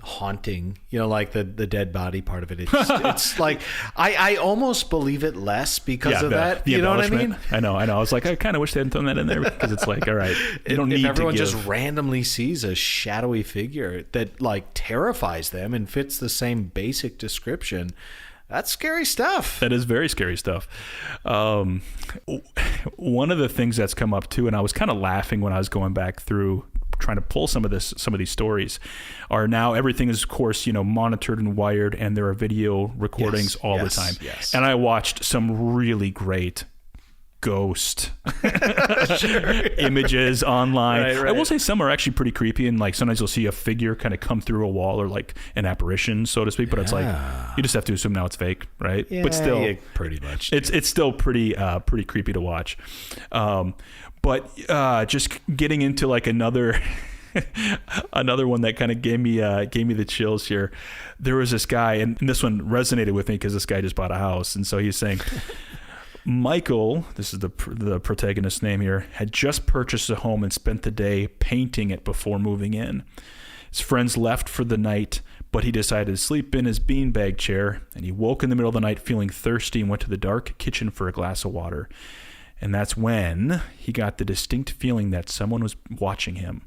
Speaker 1: haunting, like the dead body part of it, it's like I almost believe it less because of that. You know what I mean?
Speaker 2: I know. I was like, I kind of wish they hadn't thrown that in there because it's like, all right, you don't need
Speaker 1: if everyone
Speaker 2: to
Speaker 1: just randomly sees a shadowy figure that like terrifies them and fits the same basic description. That's scary stuff.
Speaker 2: That is very scary stuff. One of the things that's come up too, and I was kind of laughing when I was going back through trying to pull some of these stories, are now everything is of course monitored and wired, and there are video recordings all the time.
Speaker 1: Yes.
Speaker 2: And I watched some really great ghost images online.
Speaker 1: Right.
Speaker 2: I will say some are actually pretty creepy, and like sometimes you'll see a figure kind of come through a wall, or like an apparition, so to speak. But it's like you just have to assume now it's fake, right?
Speaker 1: Yeah,
Speaker 2: but still,
Speaker 1: pretty much.
Speaker 2: It's still pretty creepy to watch. But just getting into like another one that kind of gave me the chills here. There was this guy, and this one resonated with me because this guy just bought a house, and so he's saying. Michael, this is the protagonist's name here, had just purchased a home and spent the day painting it before moving in. His friends left for the night, but he decided to sleep in his beanbag chair, and he woke in the middle of the night feeling thirsty and went to the dark kitchen for a glass of water. And that's when he got the distinct feeling that someone was watching him.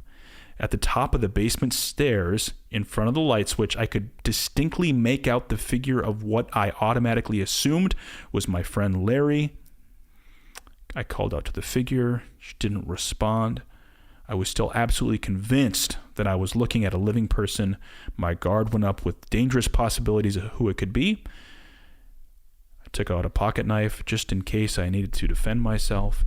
Speaker 2: At the top of the basement stairs, in front of the light switch, I could distinctly make out the figure of what I automatically assumed was my friend Larry. I called out to the figure. She didn't respond. I was still absolutely convinced that I was looking at a living person. My guard went up with dangerous possibilities of who it could be. I took out a pocket knife just in case I needed to defend myself.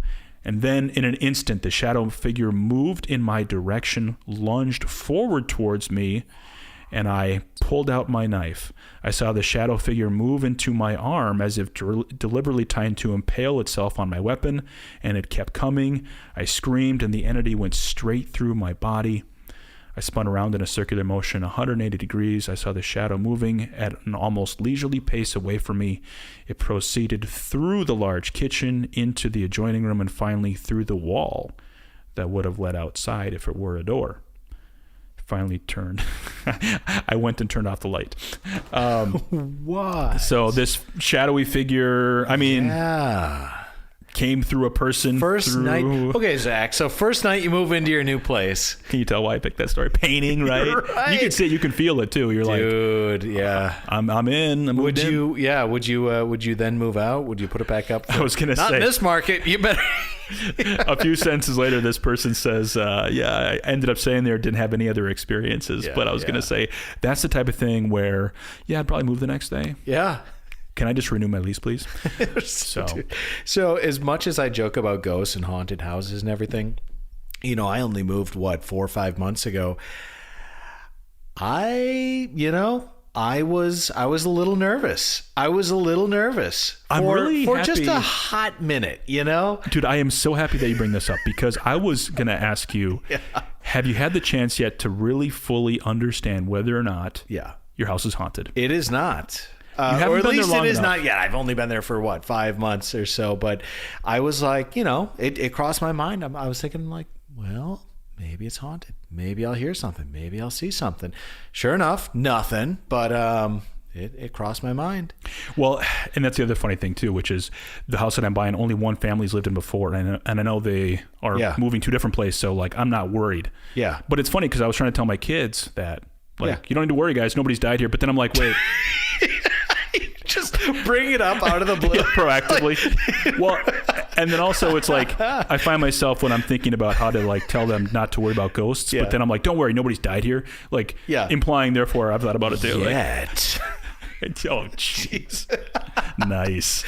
Speaker 2: And then in an instant, the shadow figure moved in my direction, lunged forward towards me, and I pulled out my knife. I saw the shadow figure move into my arm as if deliberately trying to impale itself on my weapon, and it kept coming. I screamed, and the entity went straight through my body. I spun around in a circular motion 180 degrees. I saw the shadow moving at an almost leisurely pace away from me. It proceeded through the large kitchen, into the adjoining room, and finally through the wall that would have led outside if it were a door. It finally turned. I went and turned off the light.
Speaker 1: What?
Speaker 2: So this shadowy figure, came through a person.
Speaker 1: First night. Okay, Zach. So first night you move into your new place.
Speaker 2: Can you tell why I picked that story? Painting, right?
Speaker 1: Right.
Speaker 2: You can see it. You can feel it too. You're
Speaker 1: Dude, yeah.
Speaker 2: I'm in. I'm
Speaker 1: Would you? Yeah. Would you then move out? Would you put it back up?
Speaker 2: I was gonna
Speaker 1: not
Speaker 2: say
Speaker 1: in this market. You better.
Speaker 2: A few sentences later, this person says, I ended up saying there didn't have any other experiences, but I was gonna say that's the type of thing where I'd probably move the next day.
Speaker 1: Yeah.
Speaker 2: Can I just renew my lease, please?
Speaker 1: So as much as I joke about ghosts and haunted houses and everything, I only moved 4 or 5 months ago. I was a little nervous.
Speaker 2: I'm really
Speaker 1: for
Speaker 2: happy.
Speaker 1: Just a hot minute,
Speaker 2: Dude, I am so happy that you bring this up because I was going to ask you, have you had the chance yet to really fully understand whether or not your house is haunted?
Speaker 1: It is not.
Speaker 2: Or
Speaker 1: at least it is not yet. I've only been there for 5 months or so, but I was like, it crossed my mind. I was thinking like, well, maybe it's haunted. Maybe I'll hear something. Maybe I'll see something. Sure enough, nothing, but it crossed my mind.
Speaker 2: Well, and that's the other funny thing too, which is the house that I'm buying, only one family's lived in before, and I know they are moving to a different place, so like I'm not worried. Yeah. But it's funny because I was trying to tell my kids that you don't need to worry, guys. Nobody's died here. But then I'm like, wait.
Speaker 1: Just bring it up out of the blue.
Speaker 2: Proactively. Well, and then also it's like I find myself when I'm thinking about how to like tell them not to worry about ghosts, but then I'm like, don't worry, nobody's died here. Like implying therefore I've thought about it too.
Speaker 1: Yet.
Speaker 2: Oh jeez. Nice.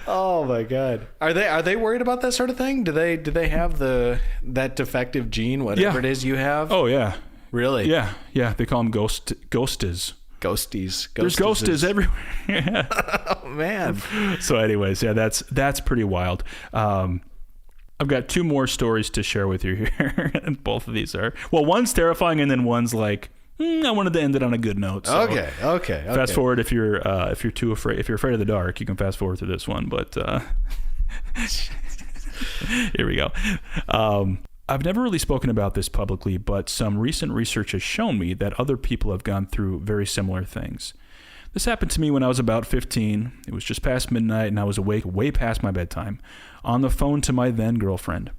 Speaker 1: Oh my God. Are they worried about that sort of thing? Do they have that defective gene, whatever it is you have?
Speaker 2: Oh yeah.
Speaker 1: Really?
Speaker 2: Yeah. Yeah. They call them ghosties.
Speaker 1: Ghosties.
Speaker 2: There's ghosties everywhere.
Speaker 1: Oh man.
Speaker 2: So anyways, that's pretty wild. I've got 2 more stories to share with you here. And both of these are, well, one's terrifying and then one's like I wanted to end it on a good note. So
Speaker 1: Okay.
Speaker 2: Fast forward if you're too afraid. If you're afraid of the dark, you can fast forward through this one. But here we go. I've never really spoken about this publicly, but some recent research has shown me that other people have gone through very similar things. This happened to me when I was about 15. It was just past midnight, and I was awake way past my bedtime, on the phone to my then girlfriend.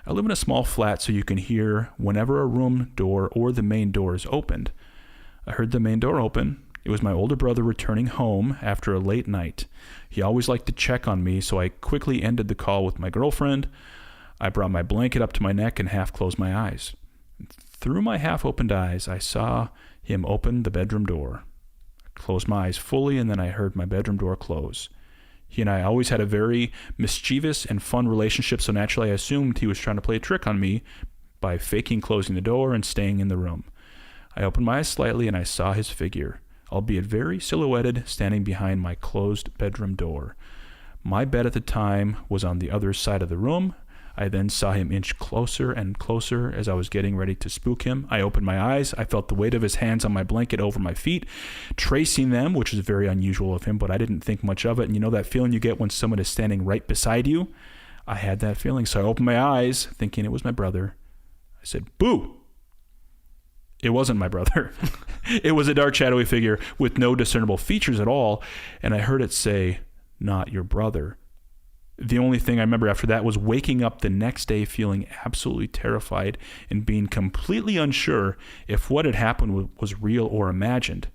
Speaker 2: I live in a small flat, so you can hear whenever a room door or the main door is opened. I heard the main door open. It was my older brother returning home after a late night. He always liked to check on me, so I quickly ended the call with my girlfriend. I brought my blanket up to my neck and half closed my eyes. Through my half-opened eyes, I saw him open the bedroom door. I closed my eyes fully, and then I heard my bedroom door close. He and I always had a very mischievous and fun relationship, so naturally I assumed he was trying to play a trick on me by faking closing the door and staying in the room. I opened my eyes slightly, and I saw his figure, albeit very silhouetted, standing behind my closed bedroom door. My bed at the time was on the other side of the room. I then saw him inch closer and closer as I was getting ready to spook him. I opened my eyes. I felt the weight of his hands on my blanket over my feet, tracing them, which is very unusual of him, but I didn't think much of it. And you know that feeling you get when someone is standing right beside you? I had that feeling, so I opened my eyes, thinking it was my brother. I said, "Boo!" It wasn't my brother. It was a dark, shadowy figure with no discernible features at all, and I heard it say, "Not your brother." The only thing I remember after that was waking up the next day feeling absolutely terrified and being completely unsure if what had happened was real or imagined.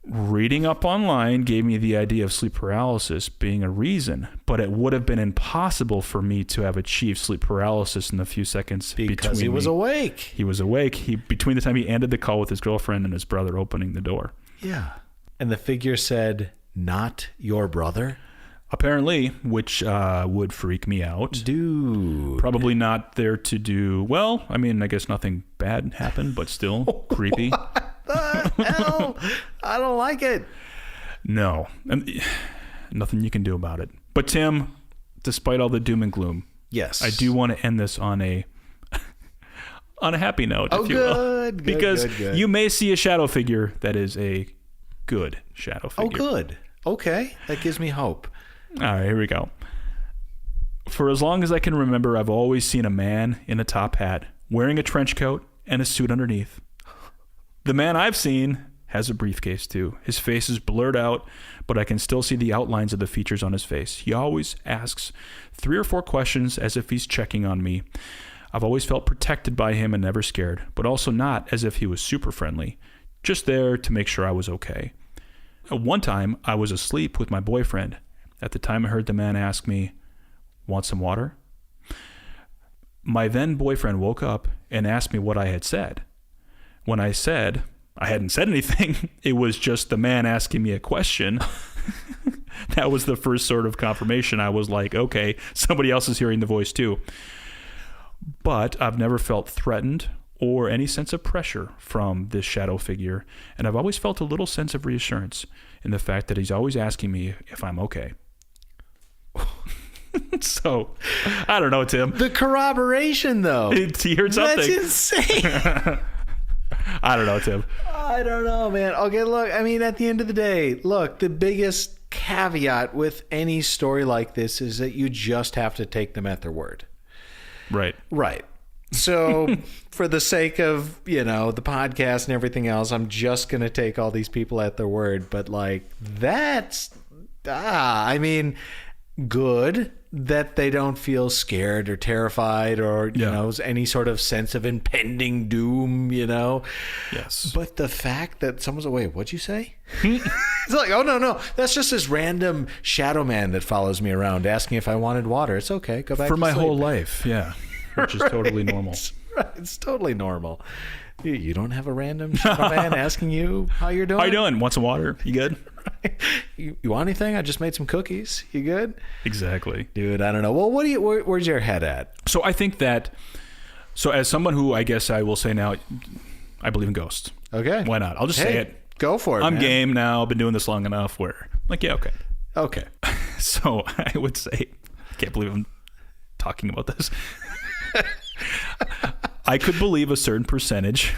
Speaker 2: Reading up online gave me the idea of sleep paralysis being a reason, but it would have been impossible for me to have achieved sleep paralysis in the few seconds
Speaker 1: because he was awake.
Speaker 2: He was awake. Between the time he ended the call with his girlfriend and his brother opening the door.
Speaker 1: Yeah. And the figure said, "Not your brother?"
Speaker 2: Apparently, which would freak me out.
Speaker 1: Dude.
Speaker 2: Probably not there to do, well, I mean, I guess nothing bad happened, but still creepy.
Speaker 1: What the hell? I don't like it.
Speaker 2: No. Nothing you can do about it. But Tim, despite all the doom and gloom,
Speaker 1: yes,
Speaker 2: I do want to end this on a happy note, if you will. Because you may see a shadow figure that is a good shadow figure.
Speaker 1: Oh, good. Okay. That gives me hope.
Speaker 2: All right, here we go. For as long as I can remember, I've always seen a man in a top hat, wearing a trench coat and a suit underneath. The man I've seen has a briefcase too. His face is blurred out, but I can still see the outlines of the features on his face. He always asks 3 or 4 questions as if he's checking on me. I've always felt protected by him and never scared, but also not as if he was super friendly, just there to make sure I was okay. One time, I was asleep with my boyfriend. At the time, I heard the man ask me, "Want some water?" My then boyfriend woke up and asked me what I had said. When I said I hadn't said anything, it was just the man asking me a question. That was the first sort of confirmation. I was like, okay, somebody else is hearing the voice too. But I've never felt threatened or any sense of pressure from this shadow figure, and I've always felt a little sense of reassurance in the fact that he's always asking me if I'm okay. So, I don't know, Tim.
Speaker 1: The corroboration, though.
Speaker 2: He heard something.
Speaker 1: That's insane.
Speaker 2: I don't know, Tim.
Speaker 1: I don't know, man. Okay, look, I mean, at the end of the day, look, the biggest caveat with any story like this is that you just have to take them at their word.
Speaker 2: Right.
Speaker 1: Right. So for the sake of, the podcast and everything else, I'm just going to take all these people at their word. But like, that's, I mean, good that they don't feel scared or terrified or, any sort of sense of impending doom, Yes. But the fact that someone's like, wait, what'd you say? It's like, oh, no. That's just this random shadow man that follows me around asking if I wanted water. It's okay. Go back
Speaker 2: for
Speaker 1: to
Speaker 2: my
Speaker 1: sleep.
Speaker 2: whole life. Yeah. Which is totally normal.
Speaker 1: Right. It's totally normal. You don't have a random shadow man asking you how you're doing?
Speaker 2: How you doing? Want some water? You good?
Speaker 1: Right. You want anything? I just made some cookies. You good?
Speaker 2: Exactly.
Speaker 1: Dude, I don't know. Well, where's your head at?
Speaker 2: So I think that, as someone who I guess I will say now, I believe in ghosts.
Speaker 1: Okay.
Speaker 2: Why not? I'll just say it.
Speaker 1: Go for it,
Speaker 2: I'm
Speaker 1: man.
Speaker 2: game now. I've been doing this long enough where, yeah, okay.
Speaker 1: Okay.
Speaker 2: So I would say, I can't believe I'm talking about this. I could believe a certain percentage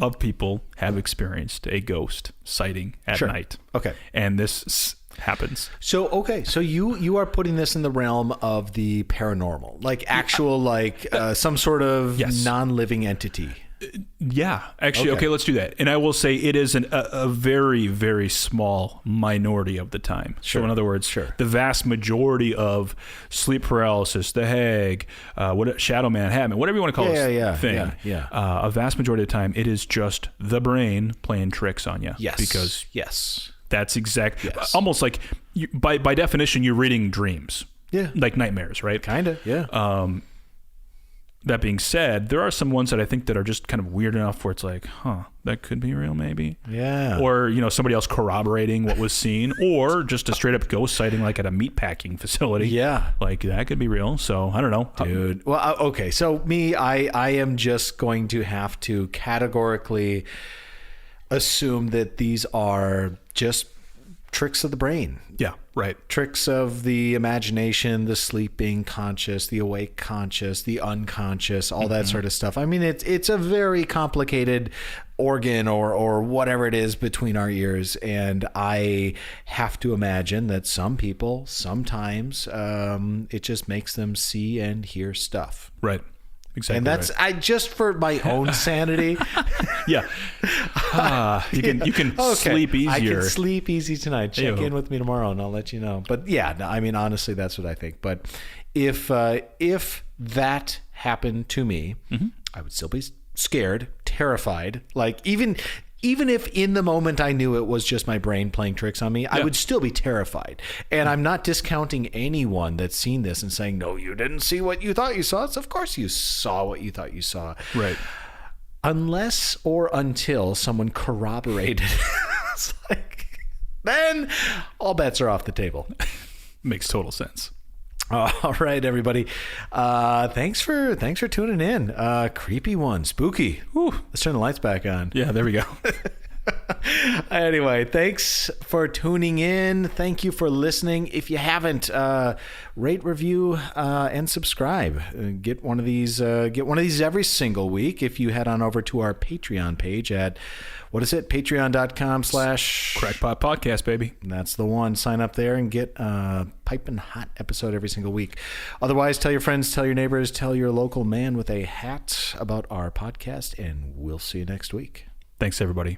Speaker 2: of people have experienced a ghost sighting at night.
Speaker 1: Okay.
Speaker 2: And this happens.
Speaker 1: So you are putting this in the realm of the paranormal, like actual some sort of non-living entity.
Speaker 2: Yeah, actually, okay, let's do that. And I will say it is a very, very small minority of the time.
Speaker 1: Sure.
Speaker 2: So in other words, the vast majority of sleep paralysis, the Hag, Shadow Man, Hatman, whatever you want to call this thing, a vast majority of the time, it is just the brain playing tricks on you.
Speaker 1: Yes.
Speaker 2: Because that's almost like, by definition, you're reading dreams.
Speaker 1: Yeah.
Speaker 2: Like nightmares, right?
Speaker 1: Kind of, yeah.
Speaker 2: That being said, there are some ones that I think that are just kind of weird enough where it's like, that could be real maybe.
Speaker 1: Yeah.
Speaker 2: Or, somebody else corroborating what was seen, or just a straight up ghost sighting like at a meatpacking facility.
Speaker 1: Yeah.
Speaker 2: Like that could be real. So I don't know.
Speaker 1: Dude. Well, okay. So I am just going to have to categorically assume that these are just tricks of the brain.
Speaker 2: Yeah, right.
Speaker 1: Tricks of the imagination, the sleeping conscious, the awake conscious, the unconscious, all that sort of stuff. I mean, it's a very complicated organ or whatever it is between our ears. And I have to imagine that some people, sometimes it just makes them see and hear stuff.
Speaker 2: Right. Exactly.
Speaker 1: And that's just for my own sanity.
Speaker 2: Yeah. You can sleep easier.
Speaker 1: I can sleep easy tonight. Check in with me tomorrow and I'll let you know. But yeah, no, I mean, honestly, that's what I think. But if that happened to me, I would still be scared, terrified. Like even if in the moment I knew it was just my brain playing tricks on me, I would still be terrified. And I'm not discounting anyone that's seen this and saying, no, you didn't see what you thought you saw. It's, of course you saw what you thought you saw.
Speaker 2: Right.
Speaker 1: Unless or until someone corroborated. It's like, then all bets are off the table.
Speaker 2: Makes total sense.
Speaker 1: All right, everybody. Thanks for tuning in. Creepy one, spooky. Whew. Let's turn the lights back on.
Speaker 2: Yeah, there we go.
Speaker 1: Anyway, thanks for tuning in. Thank you for listening. If you haven't, rate, review, and subscribe. Get one of these. Get one of these every single week. If you head on over to our Patreon page at patreon.com/Crackpot
Speaker 2: Podcast, baby.
Speaker 1: That's the one. Sign up there and get a piping hot episode every single week. Otherwise, tell your friends, tell your neighbors, tell your local man with a hat about our podcast, and we'll see you next week.
Speaker 2: Thanks, everybody.